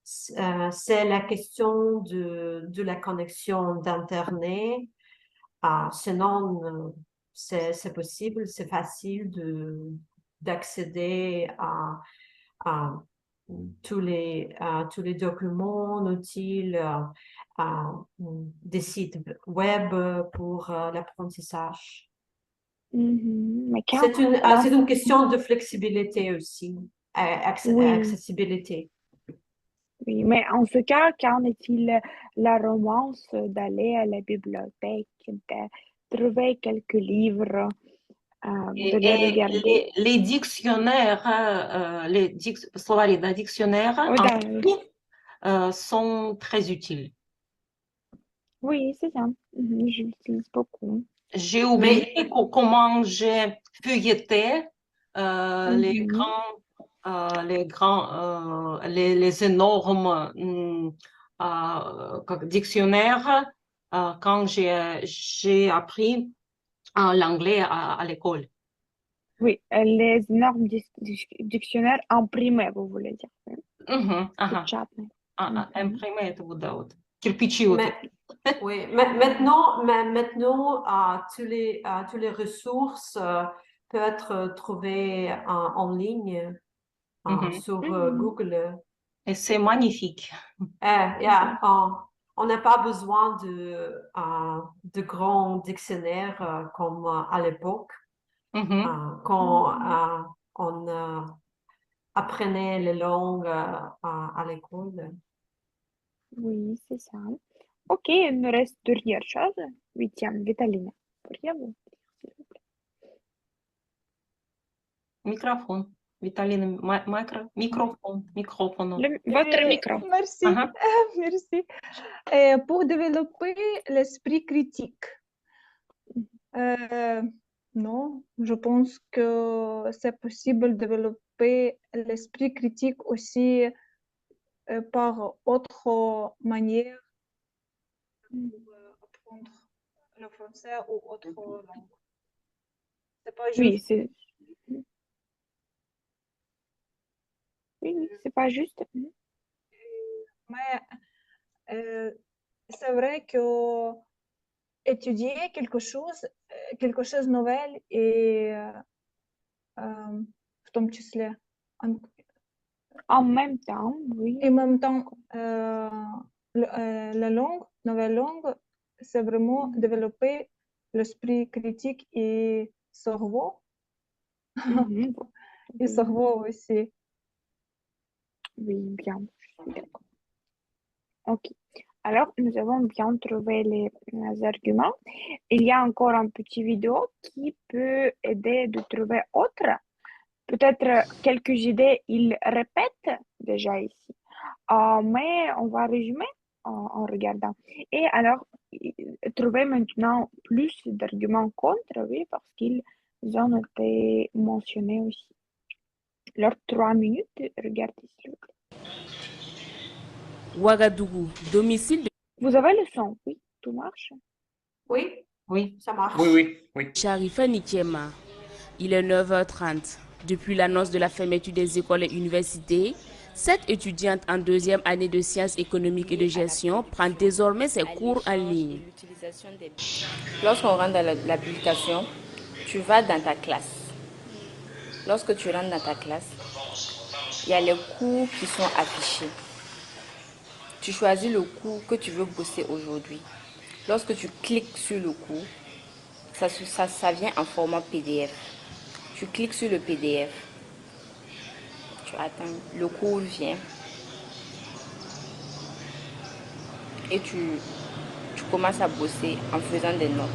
c'est la question de la connexion d'Internet. Sinon, c'est possible, c'est facile d'accéder à tous les documents utiles, des sites web pour l'apprentissage. Mais quand, C'est une question de flexibilité aussi, oui, accessibilité. oui, mais en ce cas, qu'en est-il la romance d'aller à la bibliothèque, de trouver quelques livres, de les Et regarder? les dictionnaires, словари, да, dictionnaires Oh, en ligne, sont très utiles. oui, c'est ça. Je l'utilise beaucoup. J'ai Mais oublié comment j'ai feuilleté les Mhm. les énormes dictionnaires quand j'ai appris l'anglais à l'école. Oui, les énormes dictionnaires imprimés, vous voulez dire. Ага. Печатные. Imprimé это вот, да, вот. Кирпичи вот эти. Oui, maintenant, tous les ressources peuvent être trouvées en ligne sur Google. Et c'est magnifique. Yeah, on n'a pas besoin de grands dictionnaires comme à l'époque, quand on apprenait les langues à l'école. Oui, c'est ça. Ok, il me reste dernière chose. Huitième, Vitalina. Pourriez-vous dire, s'il vous plaît? Microphone. Виталина, microphone. Votre micro. Merci, Ага. merci. Pour développer l'esprit critique. Non, je pense que c'est possible de développer l'esprit critique aussi par autre manière pour apprendre le français ou autre langue. C'est pas Oui, juste. oui, c'est pas juste. Mais c'est vrai que étudier quelque chose de nouvel et в том числе En même temps, oui. et en même temps la langue, nouvelle langue, c'est vraiment développer l'esprit critique et cerveau Mhm. et cerveau aussi. Oui, bien, je suis d'accord. Ok. Alors, nous avons bien trouvé les arguments. Il y a encore un petit vidéo qui peut aider de trouver autre. Peut-être quelques idées, il répète déjà ici. Mais on va résumer en regardant. Et alors, trouver maintenant plus d'arguments contre, oui, parce qu'ils ont été mentionnés aussi. Alors, 3 minutes, regardez s'il vous plaît. Ouagadougou, domicile de Vous avez le son, oui, tout marche. Oui, Oui. ça marche. Oui. Sharifa Nikiema. Il est 9h30. Depuis l'annonce de la fermeture des écoles et universités, cette étudiante en deuxième année de sciences économiques et de gestion prend désormais ses cours en ligne. Lorsqu'on rentre dans l'application, tu vas dans ta classe. Lorsque tu rentres dans ta classe, il y a les cours qui sont affichés. Tu choisis le cours que tu veux bosser aujourd'hui. Lorsque tu cliques sur le cours, ça vient en format PDF. Tu cliques sur le PDF. Tu attends, le cours vient. et tu commences à bosser en faisant des notes.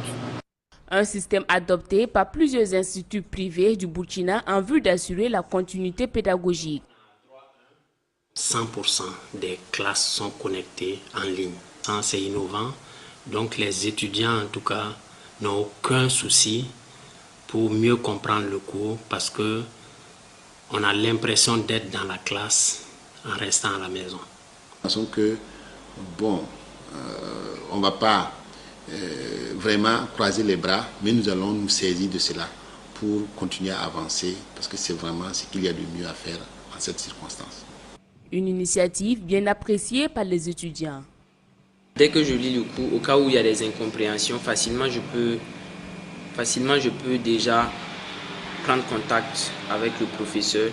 Un système adopté par plusieurs instituts privés du Burkina en vue d'assurer la continuité pédagogique. 100% des classes sont connectées en ligne. C'est innovant. Donc les étudiants, en tout cas, n'ont aucun souci pour mieux comprendre le cours parce que on a l'impression d'être dans la classe en restant à la maison. Façon que, bon, on ne va pas vraiment croiser les bras, mais nous allons nous saisir de cela pour continuer à avancer parce que c'est vraiment ce qu'il y a de mieux à faire en cette circonstance. Une initiative bien appréciée par les étudiants. Dès que je lis le cours, au cas où il y a des incompréhensions, facilement je peux déjà prendre contact avec le professeur.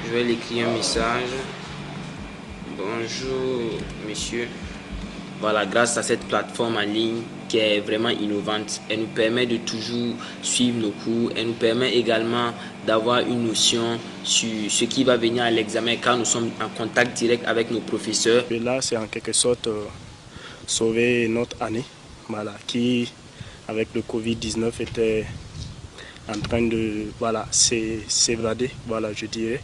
Je vais lui écrire un message. Bonjour monsieur. Voilà, grâce à cette plateforme en ligne qui est vraiment innovante, elle nous permet de toujours suivre nos cours, elle nous permet également d'avoir une notion sur ce qui va venir à l'examen car nous sommes en contact direct avec nos professeurs. Et là, c'est en quelque sorte sauver notre année, voilà, qui, avec le Covid-19, était en train de s'évader, voilà, je dirais.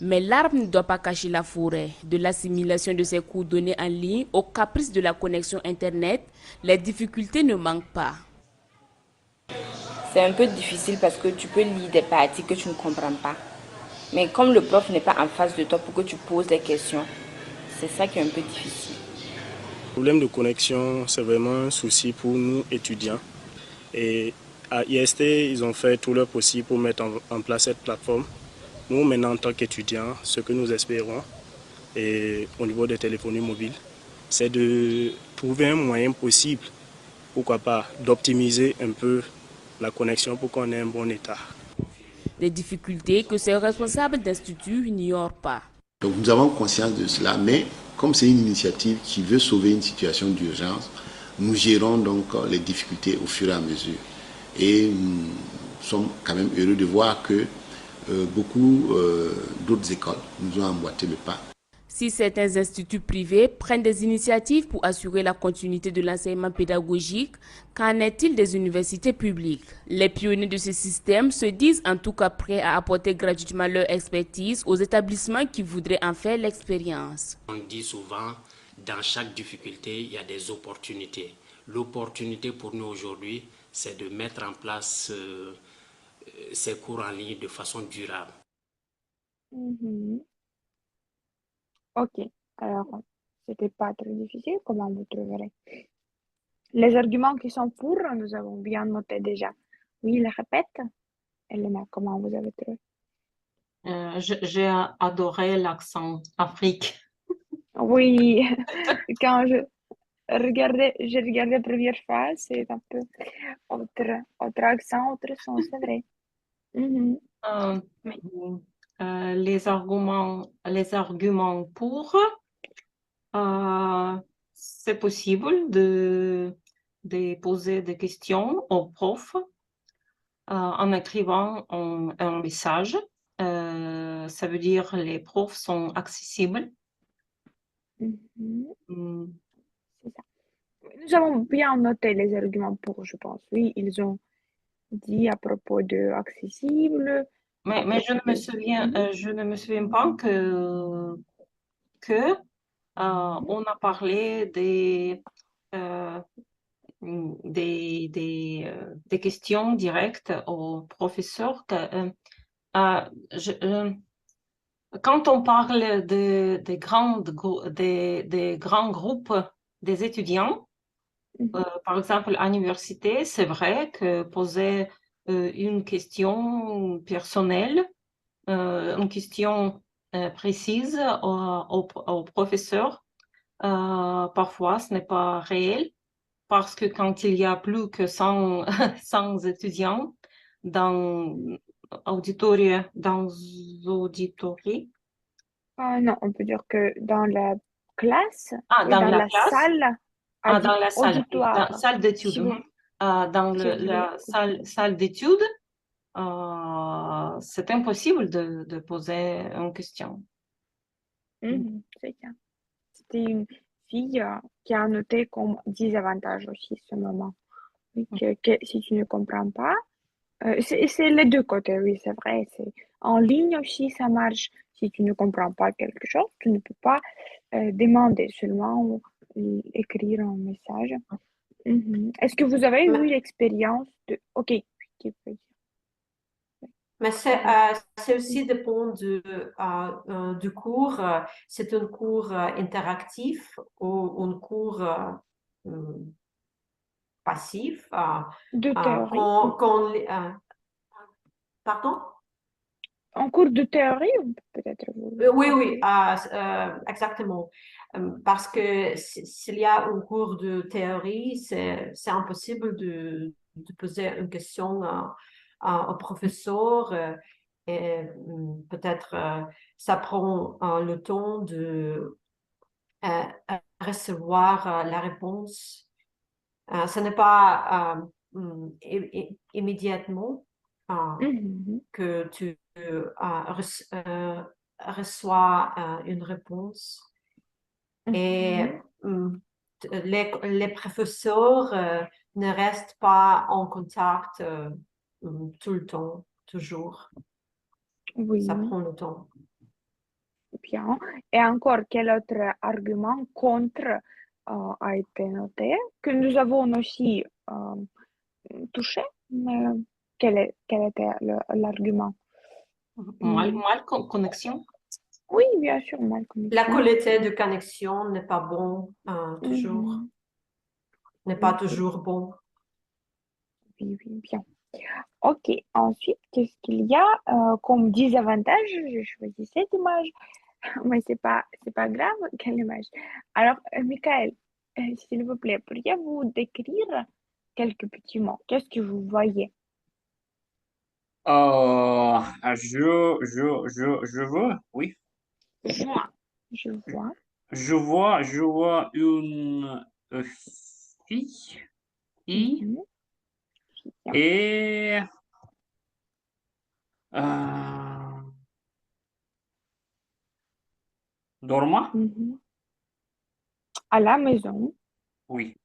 Mais l'arbre ne doit pas cacher la forêt. De l'assimilation de ces cours donnés en ligne au caprice de la connexion Internet, les difficultés ne manquent pas. C'est un peu difficile parce que tu peux lire des parties que tu ne comprends pas. Mais comme le prof n'est pas en face de toi pour que tu poses des questions, c'est ça qui est un peu difficile. Le problème de connexion, c'est vraiment un souci pour nous étudiants. Et à IST, ils ont fait tout leur possible pour mettre en place cette plateforme. Nous, maintenant, en tant qu'étudiants, ce que nous espérons, et au niveau des téléphonies mobiles, c'est de trouver un moyen possible, pourquoi pas, d'optimiser un peu la connexion pour qu'on ait un bon état. Des difficultés que ces responsables d'instituts n'ignorent pas. Donc nous avons conscience de cela, mais comme c'est une initiative qui veut sauver une situation d'urgence, nous gérons donc les difficultés au fur et à mesure. Et nous sommes quand même heureux de voir que beaucoup d'autres écoles nous ont emboîté le pas. Si certains instituts privés prennent des initiatives pour assurer la continuité de l'enseignement pédagogique, qu'en est-il des universités publiques? Les pionniers de ce système se disent en tout cas prêts à apporter gratuitement leur expertise aux établissements qui voudraient en faire l'expérience. On dit souvent, dans chaque difficulté, il y a des opportunités. L'opportunité pour nous aujourd'hui, c'est de mettre en place ces cours en ligne de façon durable. Ok, alors c'était pas très difficile, comment vous trouverez? Les arguments qui sont pour, nous avons bien noté déjà. Oui, les répète. Elena, comment vous avez trouvé? J'ai adoré l'accent Afrique. Oui, quand j'ai regardé la première fois, c'est un peu autre accent, autre son, c'est vrai. Les arguments pour, c'est possible de poser des questions au prof en écrivant un message. Ça veut dire les profs sont accessibles. C'est ça. Nous avons bien noté les arguments pour, je pense. Oui, ils ont dit à propos de accessible. Mais je ne me souviens pas que on a parlé des questions directes aux professeurs. Quand on parle des grands groupes des étudiants, par exemple à l'université, c'est vrai que poser une question personnelle, une question précise au professeur, parfois ce n'est pas réel, parce que quand il y a plus que 100 étudiants dans auditorie, non, on peut dire que dans la classe, dans la classe, salle, dans la salle, auditoire. Salle d'études. Dans la salle d'études, c'est impossible de poser une question. C'est ça. c'était une fille qui a noté comme désavantage aussi ce moment. Oui, que si tu ne comprends pas, c'est les deux côtés, oui, c'est vrai. C'est, en ligne aussi, ça marche. Si tu ne comprends pas quelque chose, tu ne peux pas demander seulement ou écrire un message. Mhm. Est-ce que vous avez eu Mais, l'expérience de... Ok, tu peux dire. mais c'est aussi dépend du cours. C'est un cours interactif ou un cours passif. De théorie. Pardon? En cours de théorie, ou peut-être vous... Oui, oui, exactement. Parce que s'il y a un cours de théorie, c'est impossible de poser une question au professeur et peut-être ça prend le temps de euh, recevoir la réponse. Ce n'est pas immédiatement Mhm. que tu reçois une réponse. Et les professeurs ne restent pas en contact tout le temps, toujours. Oui, Ça prend le temps. bien. Et encore, quel autre argument contre a été noté, que nous avons aussi touché, mais quel était l'argument? Mal connexion. Oui, bien sûr, mal La connexion. qualité de connexion n'est pas bon toujours, Mhm. n'est pas Oui, toujours bon. oui, oui, bien. Ok, ensuite, qu'est-ce qu'il y a comme désavantage? J'ai choisi cette image, mais c'est pas grave, quelle image? Alors, Michael, s'il vous plaît, pourriez-vous décrire quelques petits mots? Qu'est-ce que vous voyez? Je veux, oui. Moi, je vois. Je vois une fille Mhm, bien. et euh, dorma, Mhm. À la maison. oui,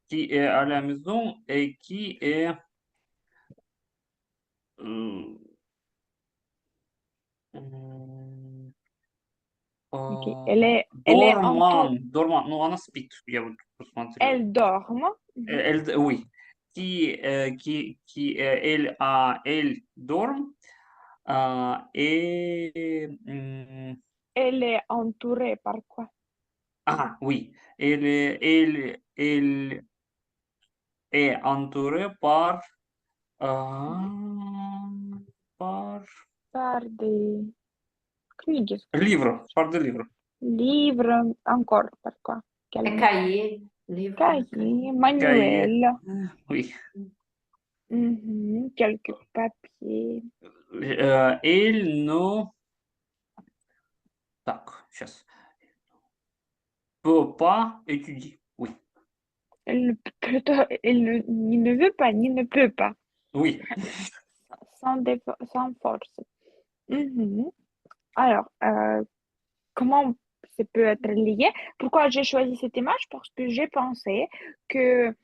qui est à la maison et qui est euh, Ok, elle est entourée, dormant, ну, она спит, я вот посмотрел. elle dorme. Mhm. Oui, elle dorme et Elle est entourée par quoi? oui, elle est entourée euh, par Par des книги, livres, par des livres. livres, encore par quoi? Quel Les mot? cahiers, livres, Cahier, Cahiers, manuel, oui. quelques papiers. Elle ne... Так, сейчас. Peut pas étudier. Oui, Plutôt, elle il ne veut pas, ni ne peut pas, oui. sans force. Mhm. Alors, comment ça peut être lié? Pourquoi j'ai choisi cette image? Parce que j'ai pensé que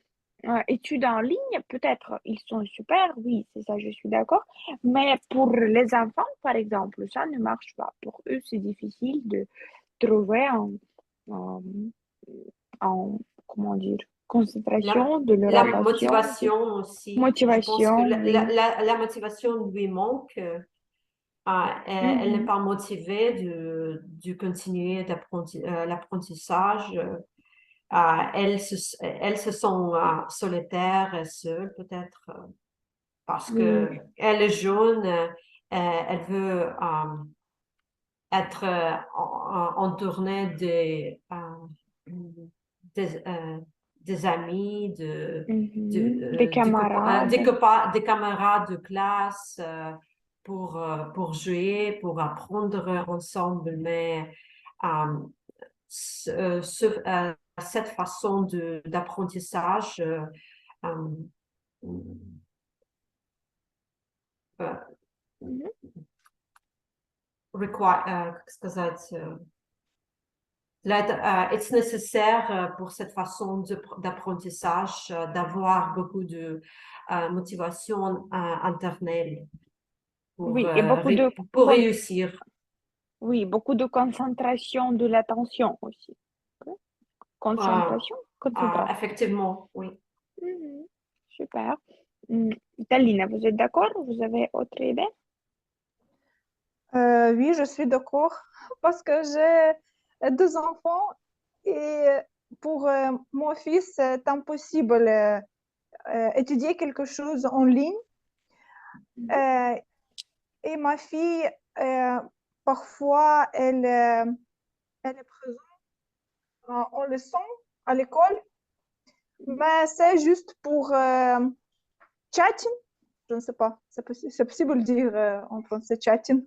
études en ligne, peut-être, ils sont super, oui, c'est ça, je suis d'accord. Mais pour les enfants, par exemple, ça ne marche pas. Pour eux, c'est difficile de trouver en, comment dire, concentration de leur la attention, motivation aussi. Je pense que motivation, oui. la motivation lui manque. Elle n'est Mhm. pas motivée de continuer l'apprentissage. Elle se sent solitaire et seule peut-être parce Oui, que elle est jeune. Elle veut être entourée des, euh, des amis, des camarades. des camarades de classe pour jouer, pour apprendre ensemble. Mais euh, cette façon d'apprentissage euh, euh, Mhm. как сказать, Est nécessaire pour cette façon d'apprentissage d'avoir beaucoup de motivation interne Oui, et pour réussir. Oui, beaucoup de concentration de l'attention aussi. Ok. Concentration, concentration. Effectivement, oui. Mhm. Super. Talina, vous êtes d'accord? Vous avez autre idée? Oui, je suis d'accord parce que j'ai deux enfants et pour mon fils, c'est impossible étudier quelque chose en ligne. Euh, et ma fille, parfois, elle est présente en leçon à l'école, mais c'est juste pour chatting. Je ne sais pas, c'est possible de dire en français chatting.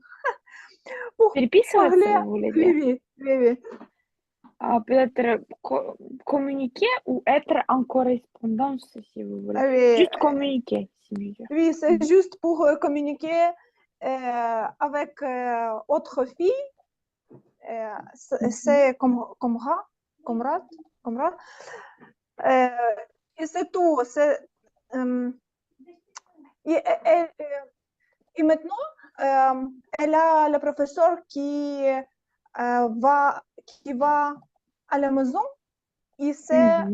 Pour Переписываться, parler. vous voulez Oui, dire? oui. Peut-être communiquer ou être en correspondance, si vous voulez. Oui, Juste communiquer, si vous voulez. oui, c'est juste pour communiquer avec autre fille. C'est comme et c'est tout. Et, et- et maintenant, elle a le professeur qui va à la maison et c'est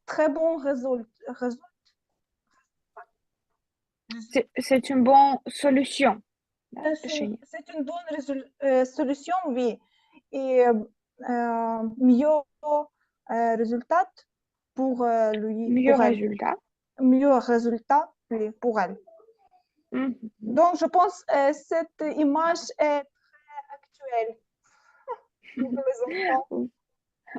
très bon résultat. C'est une bonne solution. C'est une bonne solution, oui. Et mieux résultat pour lui. Mieux Pour elle. résultat. Mieux résultat oui, pour elle. Donc, je pense que cette image est très actuelle pour les enfants.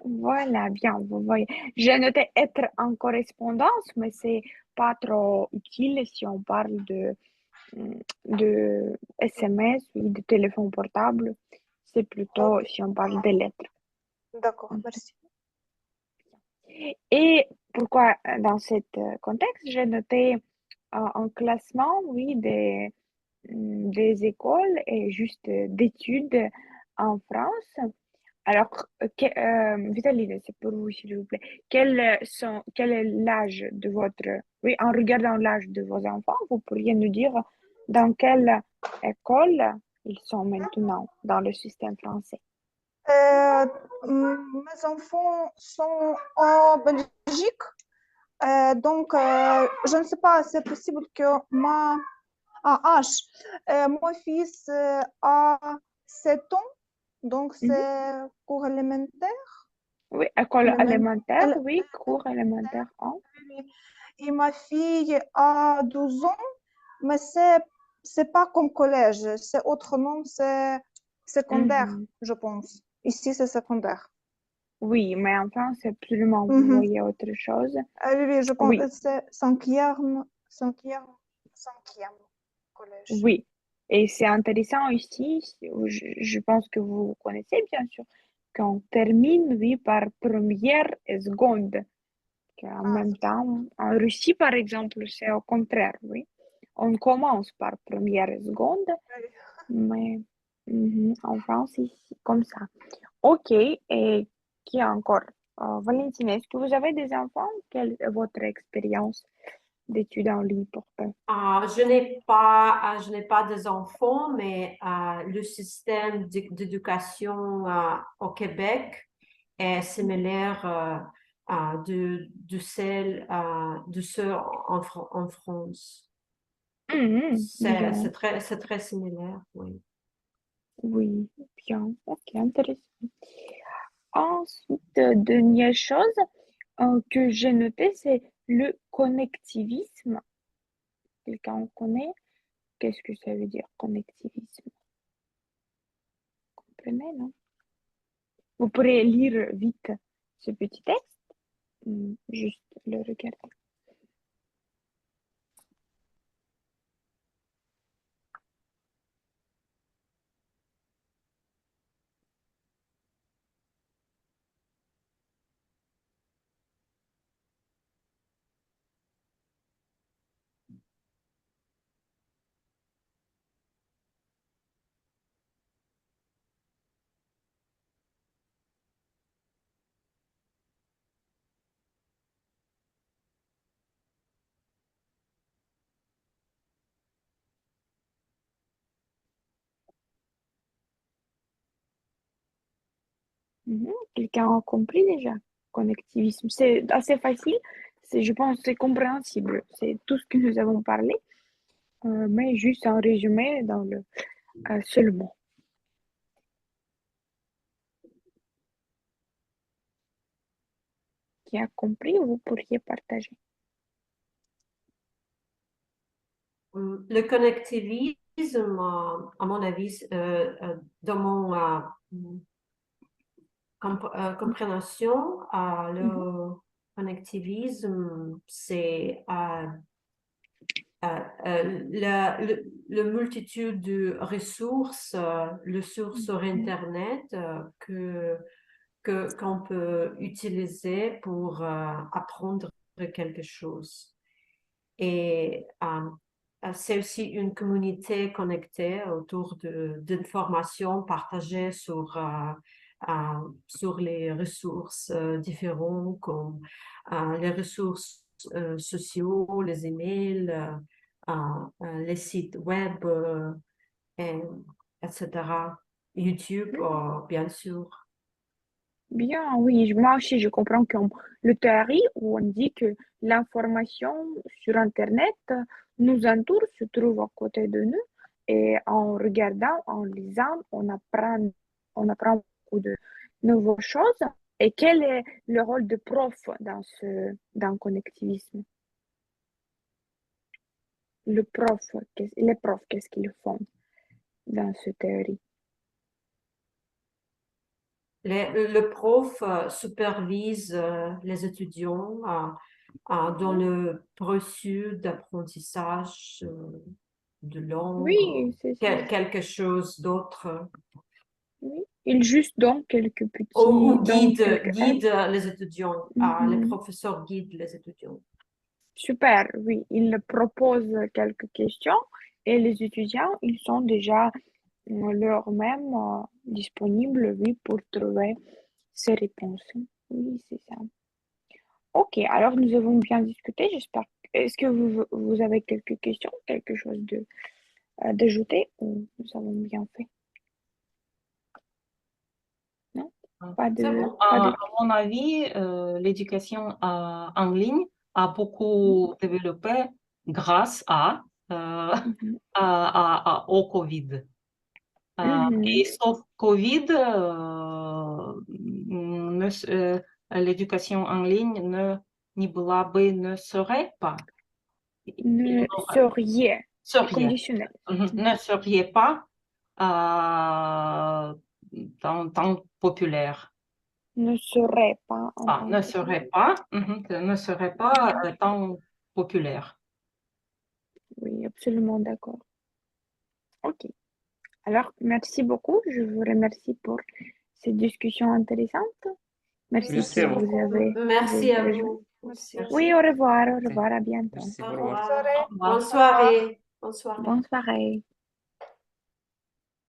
Voilà, bien, vous voyez. J'ai noté être en correspondance, mais c'est pas trop utile si on parle de SMS ou de téléphone portable. C'est plutôt si on parle de lettres. D'accord, merci. Et pourquoi dans ce contexte, j'ai noté un classement, oui, des écoles et juste d'études en France. Alors, Vitaline, c'est pour vous, s'il vous plaît. Quel est l'âge de votre... Oui, en regardant l'âge de vos enfants, vous pourriez nous dire dans quelle école ils sont maintenant dans le système français? Mes enfants sont en Belgique, donc je ne sais pas, c'est possible que mon fils a 7 ans, donc c'est cours élémentaire. Oui, école élémentaire, oui, cours élémentaire 1. Et ma fille a 12 ans, mais c'est pas comme collège, c'est autre nom, c'est secondaire, je pense. Ici, c'est secondaire. Oui, mais enfin, c'est absolument, vous voyez autre chose. Oui, je pense que c'est cinquième collège. Oui, et c'est intéressant ici, je pense que vous connaissez bien sûr, qu'on termine, oui, par première et seconde. En même temps, en Russie, par exemple, c'est au contraire, oui. On commence par première et seconde, mais en France, c'est comme ça. Ok, et qui encore? Valentine, est-ce que vous avez des enfants? Quelle est votre expérience d'études en ligne pour eux? Je n'ai pas des enfants, mais le système d'éducation au Québec est similaire de ceux en France. C'est très similaire, oui. Oui, bien, ok, intéressant. Ensuite, dernière chose que j'ai noté, c'est le connectivisme. Quelqu'un connaît? Qu'est-ce que ça veut dire, connectivisme? Vous comprenez, non? Vous pourrez lire vite ce petit texte, juste le regarder. Quelqu'un a compris déjà, connectivisme. C'est assez facile, je pense que c'est compréhensible. C'est tout ce que nous avons parlé, mais juste un résumé dans le seul mot. Qui a compris, vous pourriez partager. Le connectivisme, à mon avis, dans mon compréhension, le connectivisme, c'est la multitude de ressources, les sources sur Internet qu'on peut utiliser pour apprendre quelque chose. Et c'est aussi une communauté connectée autour d'informations partagées sur les ressources différentes, comme les ressources sociaux, les emails, les sites web, etc. YouTube, bien sûr. Bien, oui, moi aussi je comprends que le théorie où on dit que l'information sur Internet nous entoure, se trouve à côté de nous et en regardant, en lisant, on apprend beaucoup de nouvelles choses. Et quel est le rôle de prof dans le connectivisme? Les profs, qu'est-ce qu'ils font dans cette théorie? Le prof supervise les étudiants dans le processus d'apprentissage de langue, Oui, c'est ça. quelque chose d'autre. Oui. Il juste donne quelques petits... Ou guide aides. les étudiants. Les professeurs guident les étudiants. Super, oui. Il propose quelques questions et les étudiants, ils sont déjà eux-mêmes disponibles, oui, pour trouver ces réponses. Oui, c'est ça. Ok, alors nous avons bien discuté, j'espère. Est-ce que vous avez quelques questions, quelque chose d'ajouter ou nous avons bien fait? Non? Pas de... C'est bon. pas de- À mon avis, l'éducation en ligne a beaucoup développé grâce au Covid. Et sauf Covid, l'éducation en ligne ne serait pas. Ne seriez. Conditionnel. Ne serait pas tant populaire. Ne serait pas. Ne serait pas tant populaire. Oui, absolument d'accord. Ok. Alors, merci beaucoup. Je vous remercie pour cette discussion intéressante. Merci Merci que à vous. vous avez... Merci à rejoint. vous. Merci. Oui, au revoir, à bientôt. Merci, Au au revoir. revoir. Au revoir. Bonne soirée. Bonne soirée. Bonne soirée.